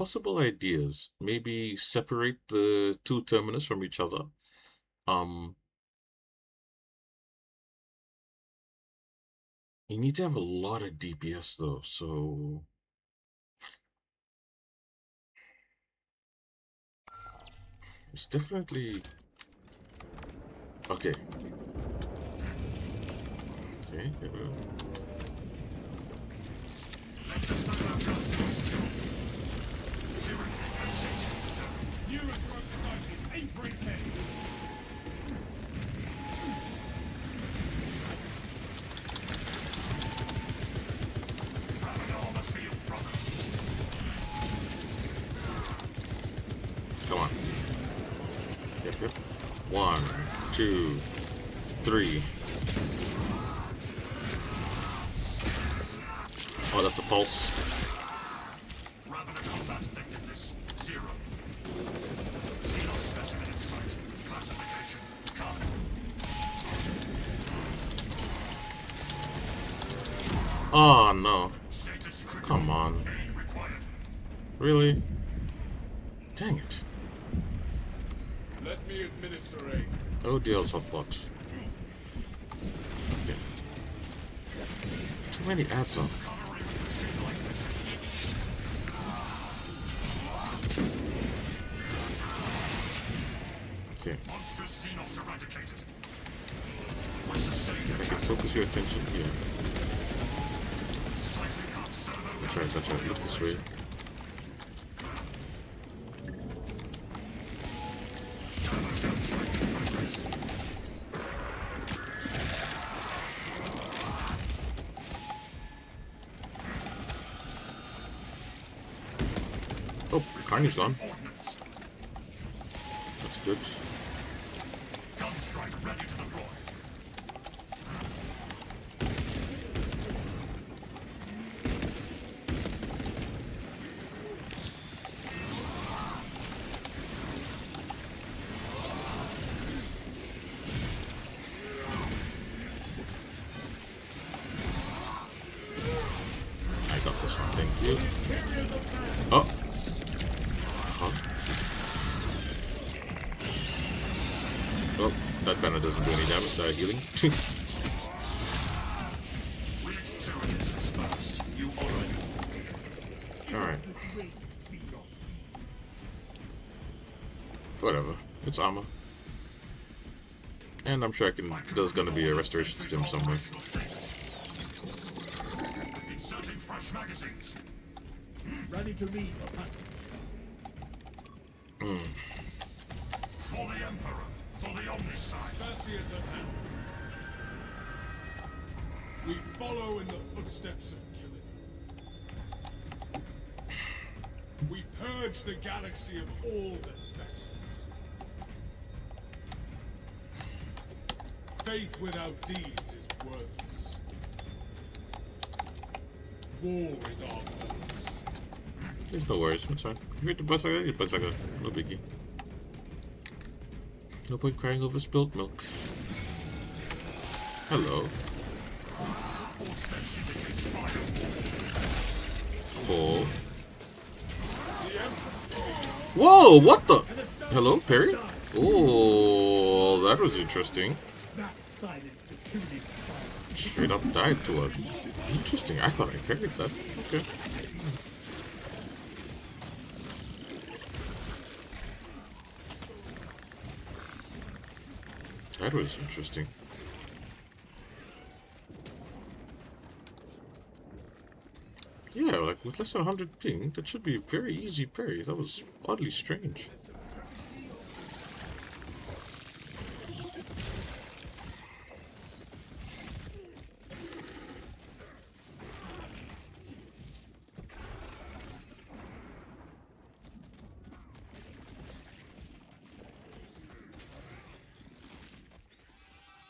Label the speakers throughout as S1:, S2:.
S1: possible ideas. Maybe separate the two terminus from each other. You need to have a lot of DPS though, so it's definitely okay. Okay, here we go. Come on. Yep, yep. 1, 2, 3. Oh, that's a pulse.
S2: Ravener combat effectiveness 0. Xeno specimen in sight. Classification come.
S1: Oh no. Come on. Really? Dang it.
S2: Let me administer aid.
S1: Oh, DL's hotbot. Okay. Too many ads on. Okay. If I can focus your attention here. That's right, that's right. Look this way. Oh, Carney's gone. That's good.
S2: Gunstrike ready to deploy.
S1: I got this one, thank you. Oh. Oh, that banner doesn't do any damage, healing. Alright. Whatever. It's armor. And I'm sure there's gonna be a restoration stim somewhere.
S2: Inserting fresh magazines.
S3: Ready to read for passage.
S2: For the Emperor. For the Omnicide.
S3: Perseus at hand. We follow in the footsteps of Gilliman. We purge the galaxy of all that festers. Faith without deeds is worthless. War is our purpose.
S1: There's no worries, it's fine. If you hit the bugs like that, it bugs like a no biggie. No point crying over spilled milk. Hello. Oh. Whoa, what the? Hello, Perry? Oh, that was interesting. Straight up died to it. Interesting, I thought I parried that. Okay. That was interesting. Yeah, like with less than 100 ping, that should be a very easy parry. That was oddly strange.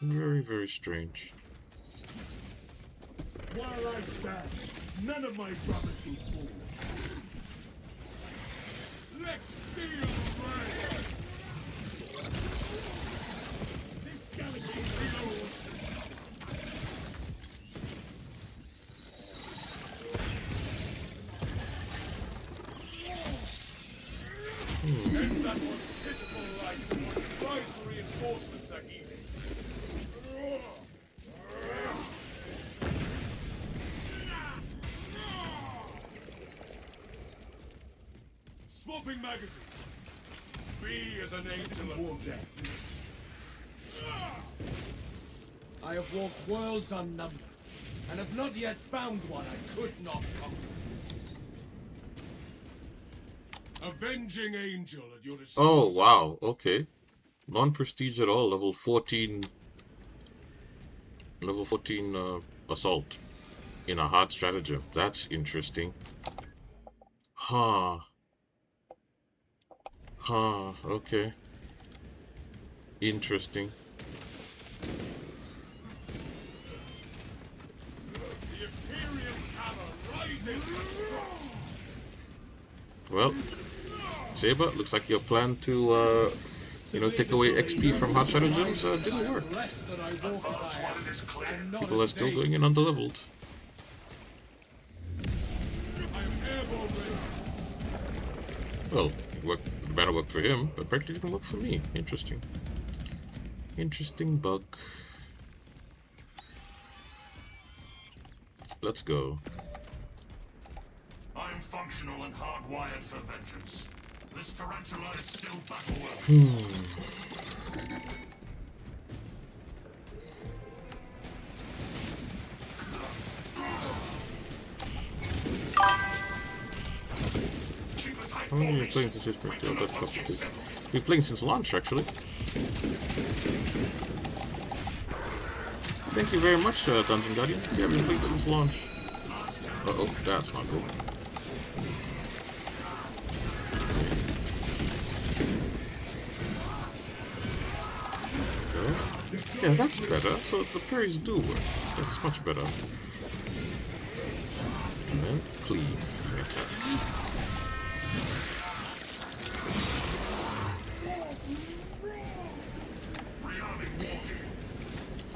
S1: Very, very strange.
S3: While I stand, none of my brothers will fall. Let's steal bread! This galaxy is yours! And that one's pitiful like what tries for reinforcements are eating. Swapping magazine. Be as an angel of death.
S4: I have walked worlds unnumbered, and have not yet found one I could not conquer.
S3: Avenging angel at your disposal.
S1: Oh, wow. Okay. Non-prestige at all. Level 14. Level 14 assault in a hard stratagem. That's interesting. Huh. Huh. Okay. Interesting.
S3: The Imperium's hammer rises strong.
S1: Well, Saber, looks like your plan to, take away XP from hard stratagems didn't work.
S4: Less that I walk as I am, and not
S1: People are
S4: as
S1: still
S4: they
S1: doing it underleveled.
S3: I am airborne ready.
S1: Well, the banner worked for him, but apparently didn't work for me. Interesting. Interesting bug. Let's go.
S2: I'm functional and hardwired for vengeance. This tarantula is still battle-worthy.
S1: How long have you been playing since this birthday? I've been playing since launch, actually. Thank you very much, Dungeon Guardian. Yeah, I've been playing since launch. Uh-oh, that's not good. Okay. Yeah, that's better. So the parries do work. That's much better. And then cleave and attack.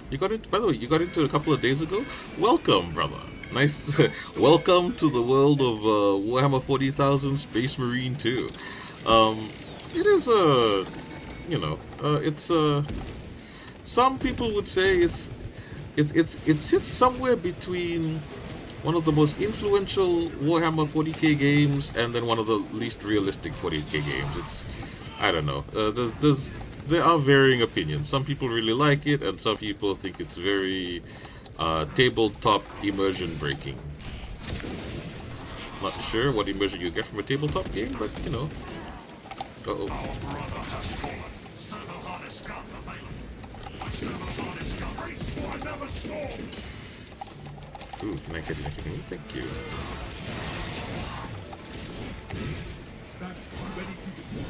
S1: You got it, by the way, you got into it a couple of days ago? Welcome, brother. Nice. Welcome to the world of Warhammer 40,000 Space Marine 2. It is it's some people would say it sits somewhere between one of the most influential Warhammer 40k games and then one of the least realistic 40k games. It's, I don't know. There are varying opinions. Some people really like it, and some people think it's very tabletop immersion breaking. Not sure what immersion you get from a tabletop game, but you know. Uh-oh.
S2: Our brother has fallen. Servo harness gun available. My servo harness gun. Brace for another storm.
S1: Ooh, can I get anything? Thank you.
S4: back, ready to deploy.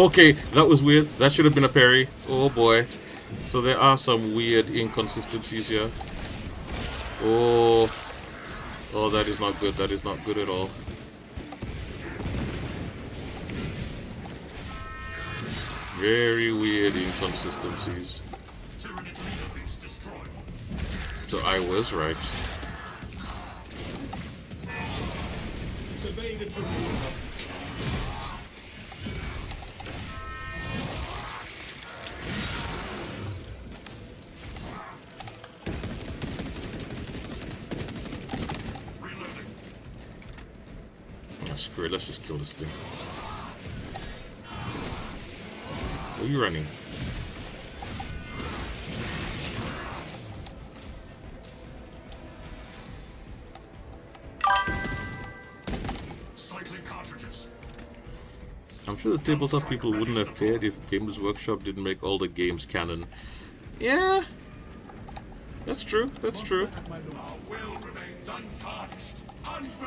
S1: Okay, that was weird. That should have been a parry. Oh boy. So there are some weird inconsistencies here. Oh. Oh, that is not good. That is not good at all. Very weird inconsistencies.
S2: Tyrannic leader beast destroyed.
S1: So I was right.
S3: Survey the terrain.
S2: Reloading.
S1: Oh, screw it. Let's just kill this thing. Where are you running?
S2: Cycling cartridges.
S1: I'm sure the tabletop people wouldn't have cared if Games Workshop didn't make all the games canon. Yeah. That's true. That's true.
S3: Our will remains untarnished.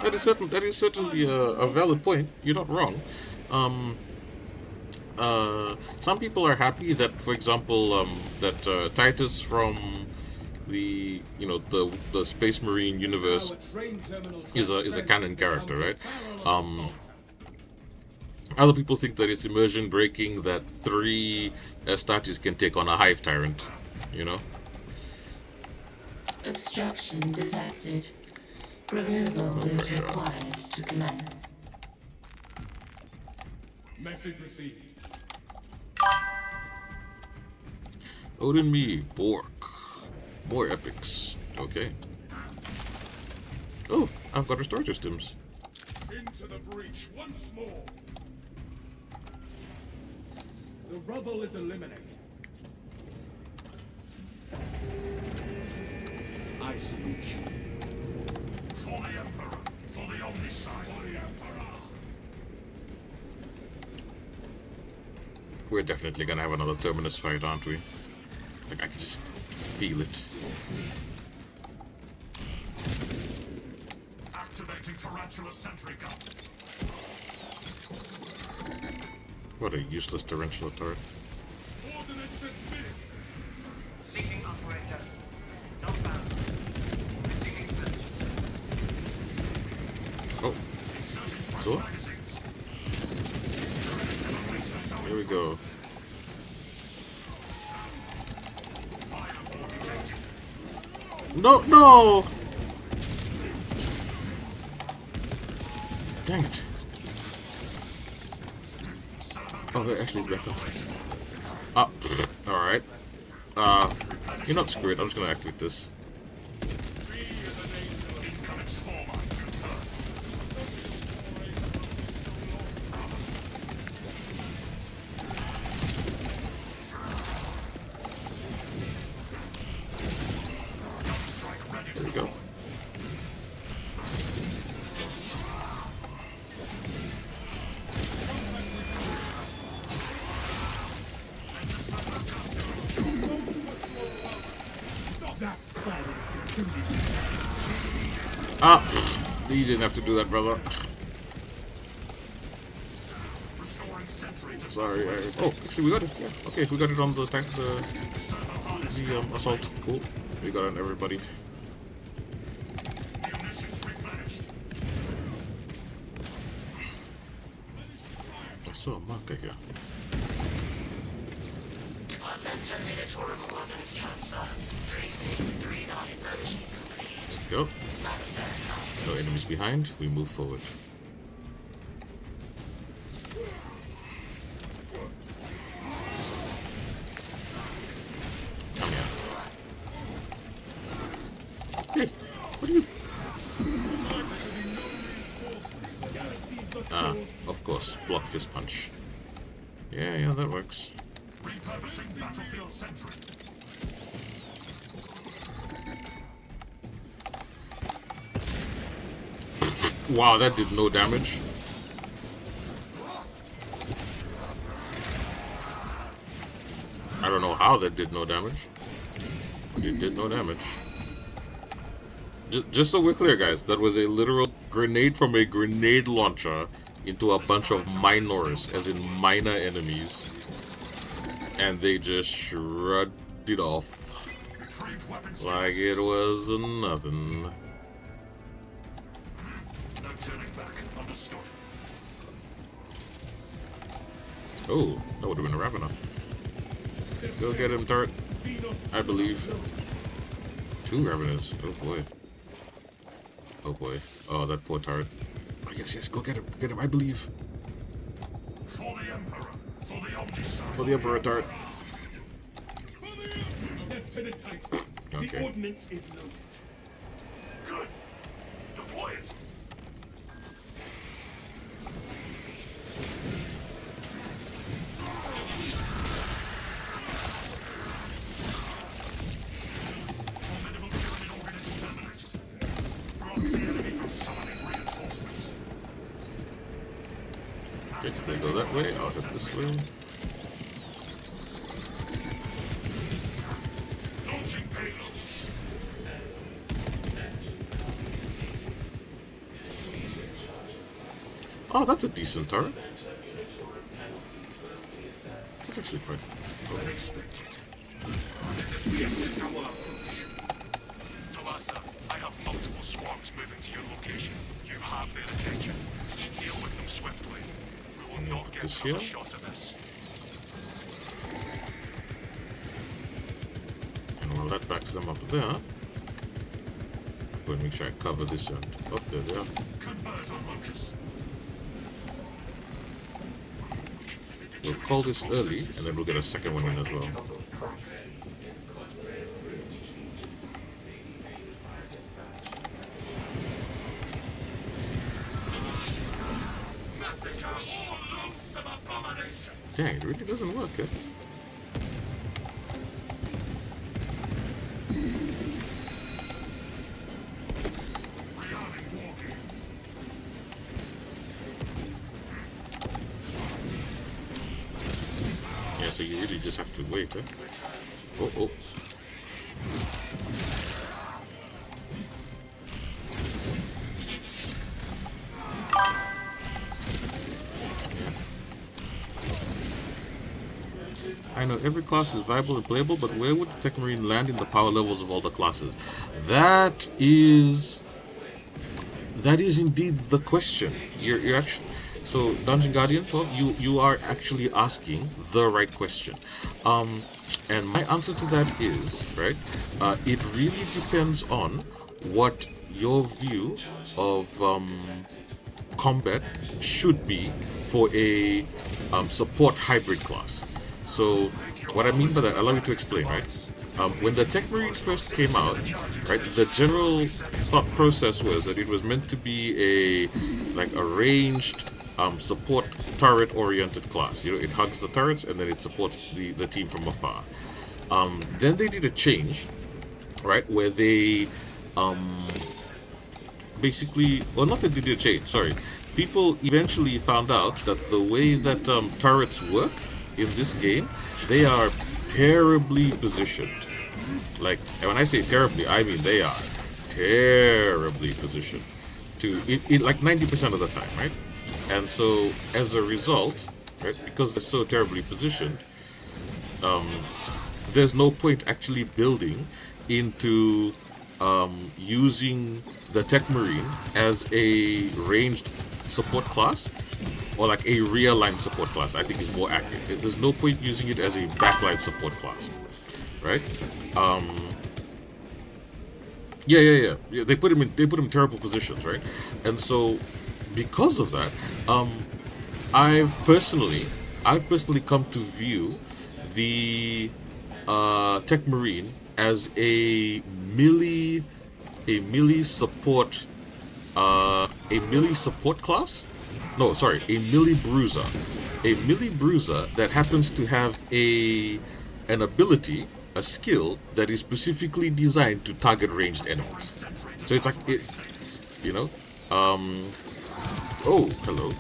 S1: That is certainly a valid point. You're not wrong. Some people are happy that, for example, that Titus from the the Space Marine universe is a canon character, right? Other people think that it's immersion breaking that 3 Astartes can take on a Hive Tyrant, you know.
S5: Obstruction detected. Removal is required to commence.
S4: Message received.
S1: Odin me, Bork. More epics. Okay. Oh, I've got restore systems.
S3: Into the breach once more.
S4: The rubble is eliminated. I salute you.
S2: For the Emperor, for the Omnicide. For the Emperor.
S1: We're definitely gonna have another Terminus fight, aren't we? Like, I can just feel it.
S2: Activating Tarantula Sentry Gun.
S1: What a useless Tarantula turret.
S3: Ordnance administered.
S6: Seeking operator. Not found. Receiving search.
S1: Oh,
S2: Inserting fresh
S1: so?
S2: magazines.
S1: Here we go.
S2: Fire detected.
S1: No, no! Dang it. Oh, there actually is back up. Ah, alright. You know what, screw it. I'm just gonna activate this.
S2: Incoming swarm on 2/3. Gunstrike ready
S1: There
S2: to
S1: we go.
S3: That silence continues.
S1: Ah, you didn't have to do that, brother.
S2: restoring sentry to
S1: Sorry. Oh, actually, we got it. Yeah. Okay, we got it on the tank. The assault. Cool. We got it on everybody.
S2: munitions replenished.
S1: I saw a marker here.
S5: Department Terminator weapons transfer. 3639 version complete.
S1: Go.
S5: Manifest
S1: No enemies behind. We move forward. Come here. Hey, what are you? Ah, of course. Block fist punch. Yeah, that works.
S2: Repurposing battlefield sentry.
S1: Wow, that did no damage. I don't know how that did no damage. But it did no damage. Just so we're clear, guys, that was a literal grenade from a grenade launcher into a bunch of minors, as in minor enemies. And they just shrugged it off.
S2: Retrieved weapons.
S1: Like it was nothing.
S2: No turning back. Understood.
S1: Oh, that would have been a Ravener. Go get him, turret. I believe. 2 Raveners. Oh boy. Oh boy. Oh, that poor turret. Oh, yes, go get him. Go get him, I believe.
S2: For the Emperor. For the Omnicide.
S1: For the Emperor turret.
S3: Lieutenant Titan.
S1: Okay.
S3: The ordnance is loaded.
S2: Good. Deploy it. Formidable pyramid organism terminated. Blocks the enemy from summoning reinforcements.
S1: Okay, so they go that way. I'll hit this way.
S2: Launching payload.
S1: Oh, that's a decent turret. That's actually quite.
S2: Unexpected. This is reassess our approach. Talasa, I have multiple swarms moving to your location. You have their attention. Deal with them swiftly. We will not
S1: put
S2: get
S1: this
S2: another
S1: here.
S2: shot of this.
S1: And while that backs them up there, go and make sure I cover this end. Oh, there they are.
S2: Convert on locus.
S1: We'll call this early, and then we'll get a second one in as well.
S2: Massacre all loathsome abominations.
S1: Dang, it really doesn't work, eh?
S2: Rearming walking.
S1: Yeah, so you really just have to wait, eh? Oh, oh. I know every class is viable and playable, but where would the Techmarine land in the power levels of all the classes? That is indeed the question. You're actually, so Dungeon Guardian Talk, you are actually asking the right question. And my answer to that is, right, it really depends on what your view of combat should be for a support hybrid class. So what I mean by that, allow me to explain, right? When the Techmarine first came out, right, the general thought process was that it was meant to be a ranged support turret-oriented class. You know, it hugs the turrets and then it supports the team from afar. Then they did a change, right, where they basically, well, not that they did a change, sorry. People eventually found out that the way that turrets work in this game, they are terribly positioned. Like, and when I say terribly, I mean they are terribly positioned to it like 90% of the time, right? And so as a result, right, because they're so terribly positioned, there's no point actually building into using the Techmarine as a ranged support class, or like a rear line support class. I think is more accurate. There's no point using it as a backline support class, right? Yeah. They put him in terrible positions, right? And so because of that, I've personally come to view the Techmarine as a melee support class. No, sorry, a melee bruiser. A melee bruiser that happens to have an ability, a skill that is specifically designed to target ranged enemies. So it's like you know, oh, hello.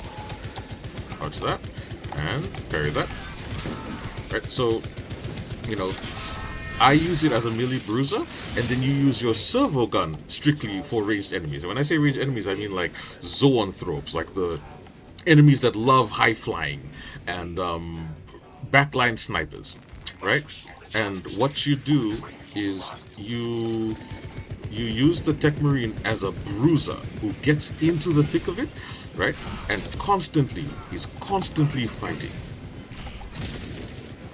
S1: Watch that and parry that. Right, so you know, I use it as a melee bruiser, and then you use your servo gun strictly for ranged enemies. And when I say ranged enemies, I mean like zoanthropes, like the enemies that love high flying, and backline snipers, right? And what you do is you use the Techmarine as a bruiser who gets into the thick of it, right? And is constantly fighting.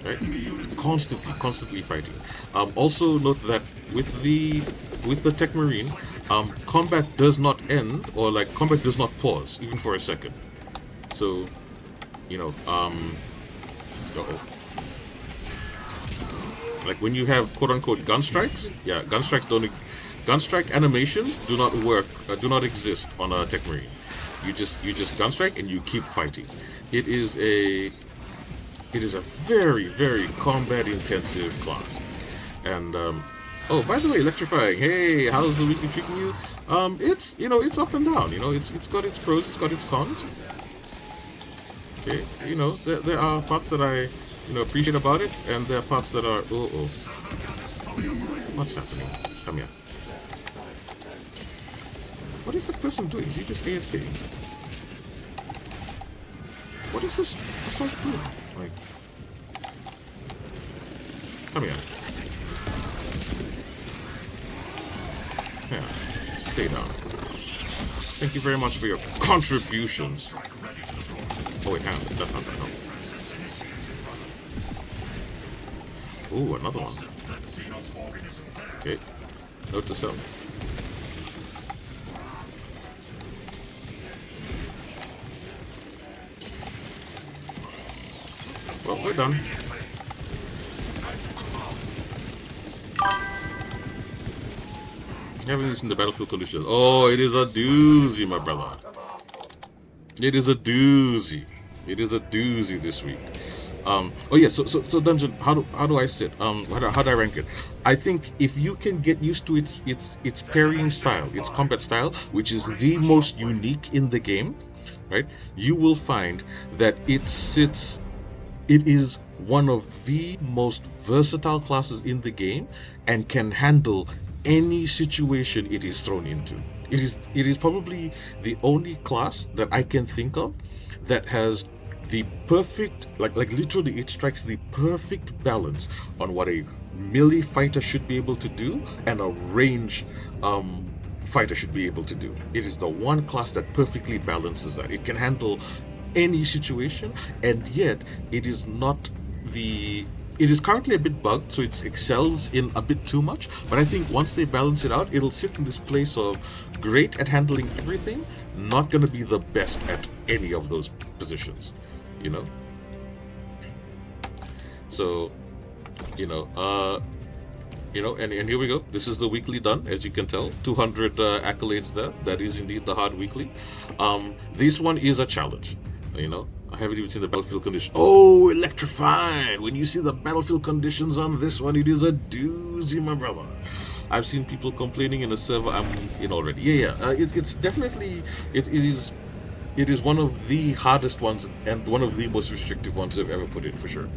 S1: Right? It's constantly fighting. Also note that with the Techmarine, combat does not end, or like combat does not pause even for a second. So, you know, like when you have quote unquote gun strikes, yeah, gun strike animations do not work, do not exist on a Techmarine. You just gun strike and you keep fighting. It is a very, very combat intensive class. And oh, by the way, electrifying. Hey, how's the weekly treating you? It's, you know, it's up and down. You know, it's got its pros, it's got its cons. Okay, you know, there are parts that I, you know, appreciate about it, and there are parts that are what's happening? Come here. What is that person doing? Is he just AFK? What is this assault doing? Like, come here. Yeah, stay down. Thank you very much for your contributions. Oh wait, hang on, that's not that, no. Ooh, another one. Okay, note to self. Well, we're done. Haven't used in the battlefield conditions. Oh, it is a doozy, my brother. It is a doozy. It is a doozy this week. Oh yeah, so dungeon. How do I sit? How do I rank it? I think if you can get used to its parrying style, its combat style, which is the most unique in the game, right? You will find that it sits. It is one of the most versatile classes in the game and can handle any situation it is thrown into. It is probably the only class that I can think of that has the perfect, like literally it strikes the perfect balance on what a melee fighter should be able to do and a range fighter should be able to do. It is the one class that perfectly balances that. It can handle any situation, and yet it is not the... It is currently a bit bugged, so it excels in a bit too much, but I think once they balance it out, it'll sit in this place of great at handling everything, not going to be the best at any of those positions, you know? So, and here we go. This is the weekly done, as you can tell. 200 accolades there. That is indeed the hard weekly. This one is a challenge, you know? I haven't even seen the battlefield condition. Oh, electrified! When you see the battlefield conditions on this one, it is a doozy, my brother. I've seen people complaining in a server I'm in already. It's definitely... It is one of the hardest ones and one of the most restrictive ones I've ever put in, for sure.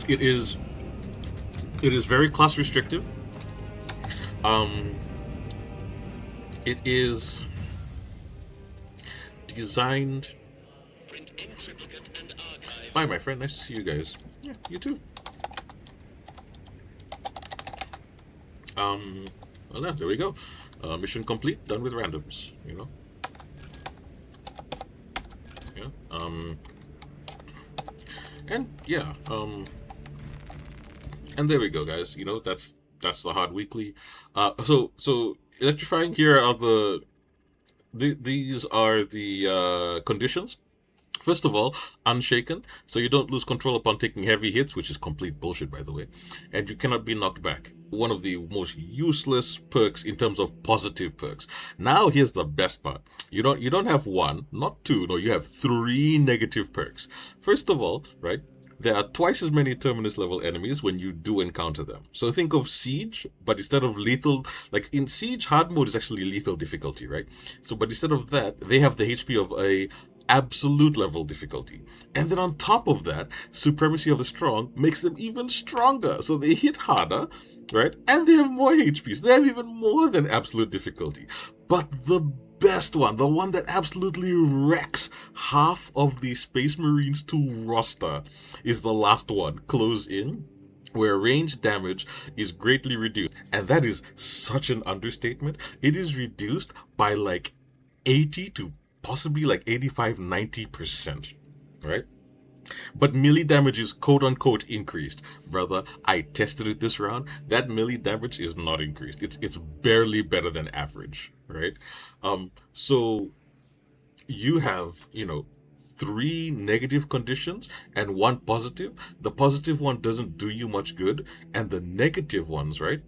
S1: It is very class restrictive. It is designed... Hi, my friend. Nice to see you guys. Yeah, you too. Well, yeah, there we go. Mission complete. Done with randoms, you know? Yeah. And, yeah, and there we go, guys. You know, that's the hard weekly. So electrifying here are these are the conditions. First of all, unshaken, so you don't lose control upon taking heavy hits, which is complete bullshit, by the way, and you cannot be knocked back. One of the most useless perks in terms of positive perks. Now here's the best part. You don't have one, not two, no, you have 3 negative perks. First of all, right, there are twice as many Terminus level enemies when you do encounter them. So think of Siege, but instead of lethal, like in Siege, hard mode is actually lethal difficulty, right? So, but instead of that, they have the HP of a absolute level difficulty. And then on top of that, Supremacy of the Strong makes them even stronger. So they hit harder, right? And they have more HP. So they have even more than absolute difficulty. But the best one, the one that absolutely wrecks half of the Space Marines 2 roster, is the last one, Close In, where range damage is greatly reduced. And that is such an understatement. It is reduced by like 80 to possibly like 85-90%, right? But melee damage is quote-unquote increased. Brother, I tested it this round. That melee damage is not increased. It's barely better than average, right? So you have, 3 negative conditions and 1 positive. The positive one doesn't do you much good, and the negative ones, right?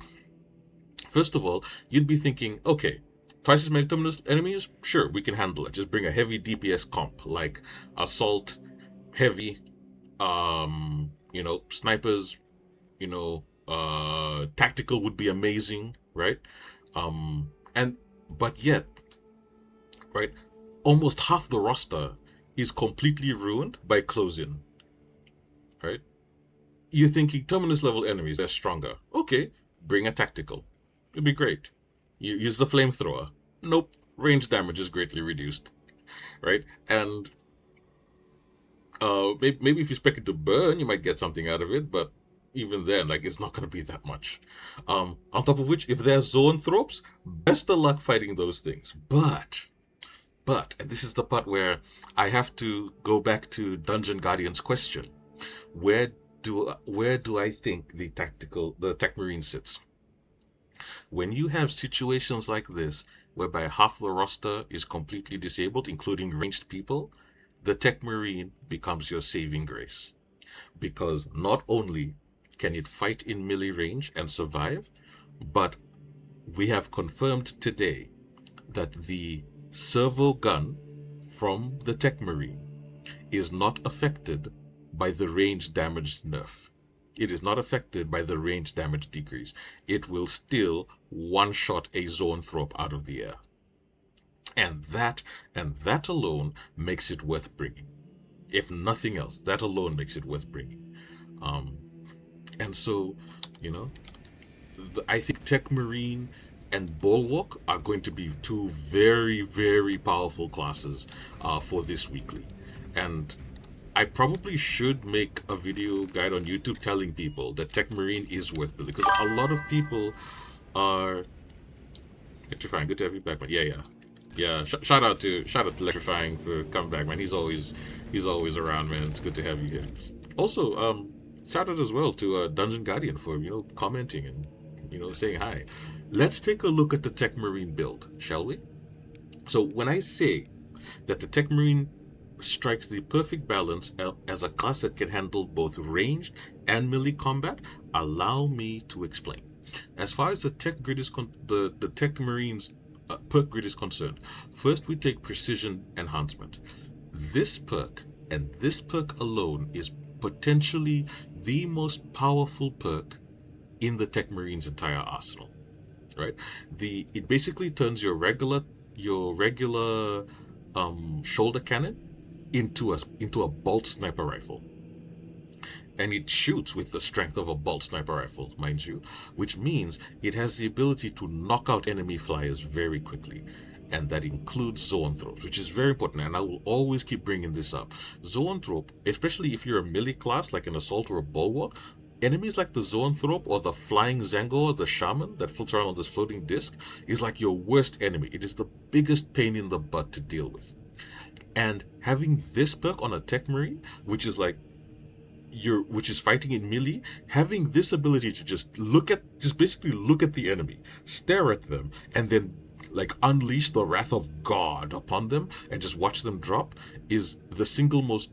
S1: First of all, you'd be thinking, okay, twice as many Terminus enemies? Sure, we can handle it. Just bring a heavy DPS comp, like Assault, Heavy, snipers, tactical would be amazing, right? But yet, right, almost half the roster is completely ruined by Close-In, right? You're thinking Terminus level enemies, they're stronger. Okay, bring a tactical. It'd be great. You use the flamethrower. Nope, range damage is greatly reduced, right? And maybe if you expect it to burn, you might get something out of it, but even then, like, it's not going to be that much. On top of which, if there's zoanthropes, best of luck fighting those things. But, and this is the part where I have to go back to Dungeon Guardian's question. Where do I think the Techmarine sits? When you have situations like this, whereby half the roster is completely disabled, including ranged people, the Techmarine becomes your saving grace. Because not only can it fight in melee range and survive, but we have confirmed today that the servo gun from the Techmarine is not affected by the range damage nerf. It is not affected by the range damage decrease. It will still one-shot a zoanthrope out of the air. And that alone makes it worth bringing. If nothing else, that alone makes it worth bringing. And so, I think Techmarine and Bulwark are going to be two very, very powerful classes for this weekly. And I probably should make a video guide on YouTube telling people that Techmarine is worth building, because a lot of people are Electrifying. Good to have you back, man. Yeah. Shout out to Electrifying for coming back, man. He's always around, man. It's good to have you here. Also, shout out as well to Dungeon Guardian for commenting and saying hi. Let's take a look at the Techmarine build, shall we? So when I say that the Techmarine strikes the perfect balance as a class that can handle both ranged and melee combat, allow me to explain. As far as the tech grid is the Techmarine's perk grid is concerned, first we take precision enhancement. This perk and this perk alone is potentially the most powerful perk in the Techmarine's entire arsenal. Right? It basically turns your regular shoulder cannon into a bolt sniper rifle. And it shoots with the strength of a bolt sniper rifle, mind you, which means it has the ability to knock out enemy flyers very quickly. And that includes zoanthropes, which is very important, and I will always keep bringing this up. Zoanthrope, especially if you're a melee class like an assault or a bulwark, enemies like the zoanthrope or the flying Zango or the shaman that floats around on this floating disc is like your worst enemy. It is the biggest pain in the butt to deal with. And having this perk on a Techmarine, which is fighting in melee, having this ability to just basically look at the enemy, stare at them, and then unleash the wrath of God upon them and just watch them drop is the single most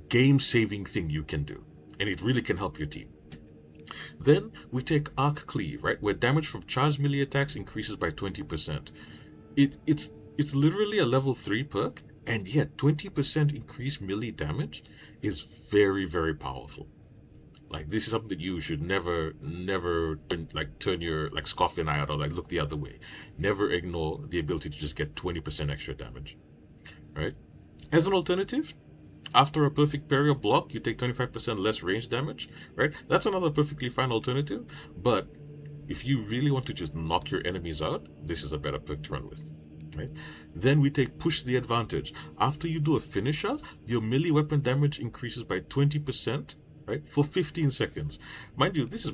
S1: game-saving thing you can do. And it really can help your team. Then we take Arc Cleave, right, where damage from charged melee attacks increases by 20%. It's literally a level 3 perk, and yet 20% increased melee damage is very, very powerful. This is something that you should never turn your scoff an eye out or look the other way. Never ignore the ability to just get 20% extra damage. Right? As an alternative, after a perfect parry or block, you take 25% less range damage. Right? That's another perfectly fine alternative. But if you really want to just knock your enemies out, this is a better perk to run with. Right? Then we take Push the Advantage. After you do a finisher, your melee weapon damage increases by 20%, right, for 15 seconds. Mind you, this is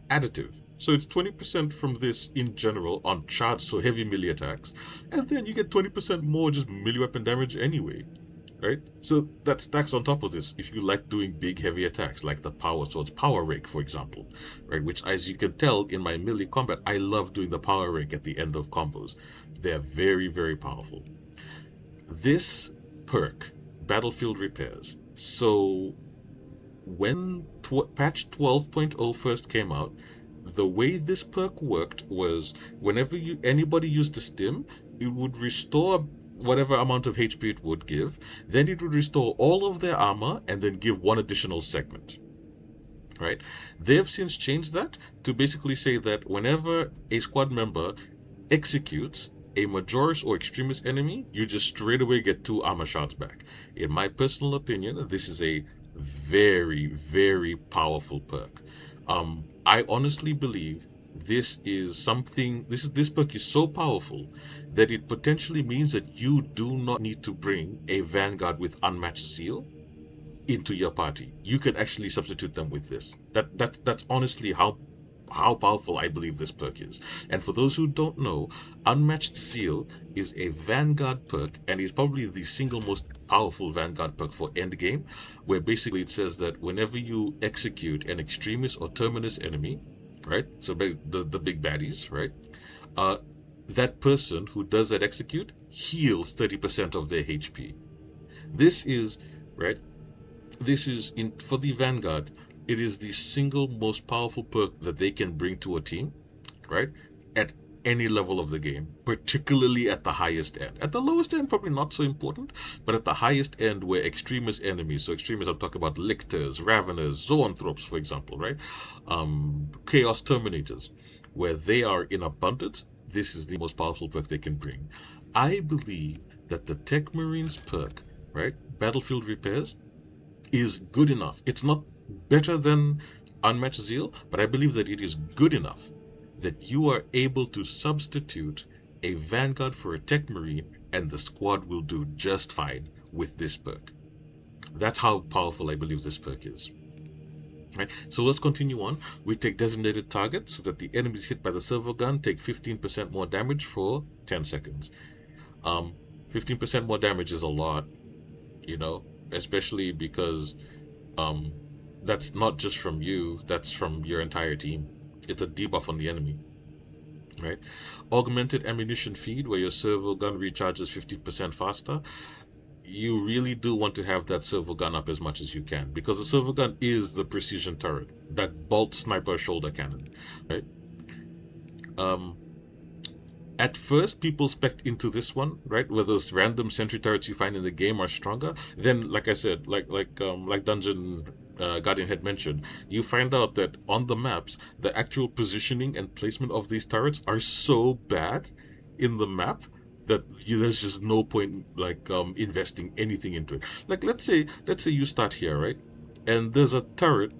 S1: additive. So it's 20% from this in general on charged, so heavy melee attacks, and then you get 20% more just melee weapon damage anyway. Right? So that stacks on top of this if you like doing big heavy attacks like the Powersword's Power Rake, for example, right? Which, as you can tell in my melee combat, I love doing the Power Rake at the end of combos. They're very, very powerful. This perk, Battlefield Repairs. So when patch 12.0 first came out, the way this perk worked was whenever anybody used a stim, it would restore whatever amount of HP it would give, then it would restore all of their armor and then give one additional segment. Right? They have since changed that to basically say that whenever a squad member executes a Majoris or Extremist enemy, you just straight away get 2 armor shards back. In my personal opinion, this is a very, very powerful perk. I honestly believe this perk is so powerful that it potentially means that you do not need to bring a Vanguard with Unmatched Zeal into your party. You can actually substitute them with this. That's honestly how powerful I believe this perk is. And for those who don't know, Unmatched Zeal is a Vanguard perk and is probably the single most powerful Vanguard perk for endgame, where basically it says that whenever you execute an Extremist or Terminus enemy, right? So the big baddies, right? That person who does that execute heals 30% of their HP. This is, right? This is for the Vanguard. It is the single most powerful perk that they can bring to a team, right? At any level of the game, particularly at the highest end. At the lowest end, probably not so important, but at the highest end where extremist enemies, so extremists, I'm talking about lictors, raveners, zoanthropes, for example, right? Chaos terminators, where they are in abundance, this is the most powerful perk they can bring. I believe that the Techmarine's perk, right, Battlefield Repairs, is good enough. It's not better than Unmatched Zeal, but I believe that it is good enough that you are able to substitute a Vanguard for a Techmarine, and the squad will do just fine with this perk. That's how powerful I believe this perk is. Right, so let's continue on. We take designated targets so that the enemies hit by the servo gun take 15% more damage for 10 seconds. 15% more damage is a lot, you know, especially because that's not just from you, that's from your entire team. It's a debuff on the enemy, right? Augmented ammunition feed, where your servo gun recharges 15% faster. You really do want to have that servo gun up as much as you can, because the servo gun is the precision turret, that bolt sniper shoulder cannon, right? At first, people spec into this one, right? Where those random sentry turrets you find in the game are stronger. Then, like I said, like Dungeon Guardian had mentioned, you find out that on the maps, the actual positioning and placement of these turrets are so bad in the map that there's just no point investing anything into it. Like let's say you start here, right? And there's a turret.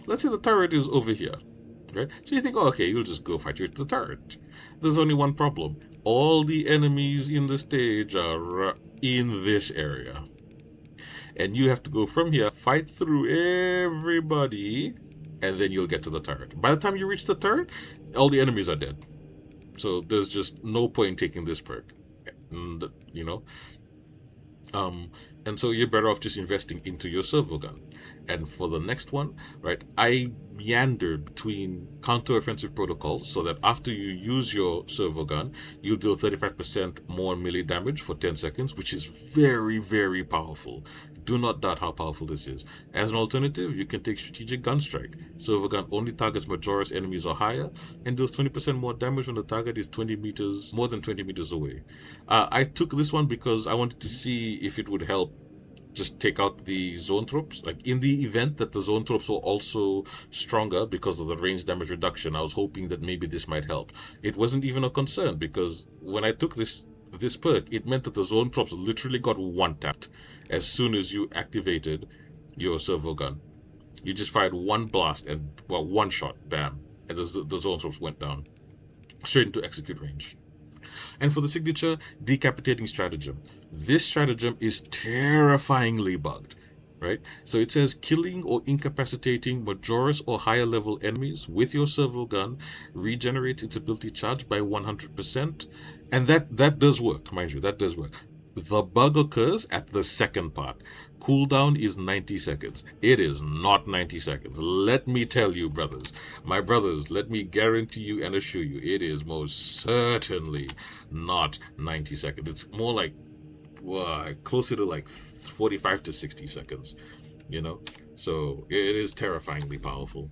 S1: Let's say the turret is over here, right? So you think, oh, okay, you'll just go fight with the turret. There's only one problem. All the enemies in the stage are in this area. And you have to go from here, fight through everybody, and then you'll get to the turret. By the time you reach the turret, all the enemies are dead. So there's just no point taking this perk, you know? And so you're better off just investing into your servo gun. And for the next one, right, I meandered between counter-offensive protocols so that after you use your servo gun, you deal 35% more melee damage for 10 seconds, which is very, very powerful. Do not doubt how powerful this is. As an alternative, you can take Strategic Gun Strike. Servo gun only targets Majoris enemies or higher, and deals 20% more damage when the target is more than 20 meters away. I took this one because I wanted to see if it would help just take out the zoanthropes. Like in the event that the zoanthropes were also stronger because of the range damage reduction, I was hoping that maybe this might help. It wasn't even a concern, because when I took this perk, it meant that the zoanthropes literally got one-tapped as soon as you activated your servo gun. You just fired one blast and, well, one shot, bam, and the zoanthropes went down straight into execute range. And for the signature, Decapitating Stratagem. This stratagem is terrifyingly bugged, right? So it says killing or incapacitating Majoris or higher level enemies with your servo gun regenerates its ability charge by 100%. And that does work, mind you, that does work. The bug occurs at the second part. Cooldown is 90 seconds. It is not 90 seconds. Let me tell you, brothers. My brothers, let me guarantee you and assure you, it is most certainly not 90 seconds. It's more like closer to like 45 to 60 seconds, you know? So it is terrifyingly powerful.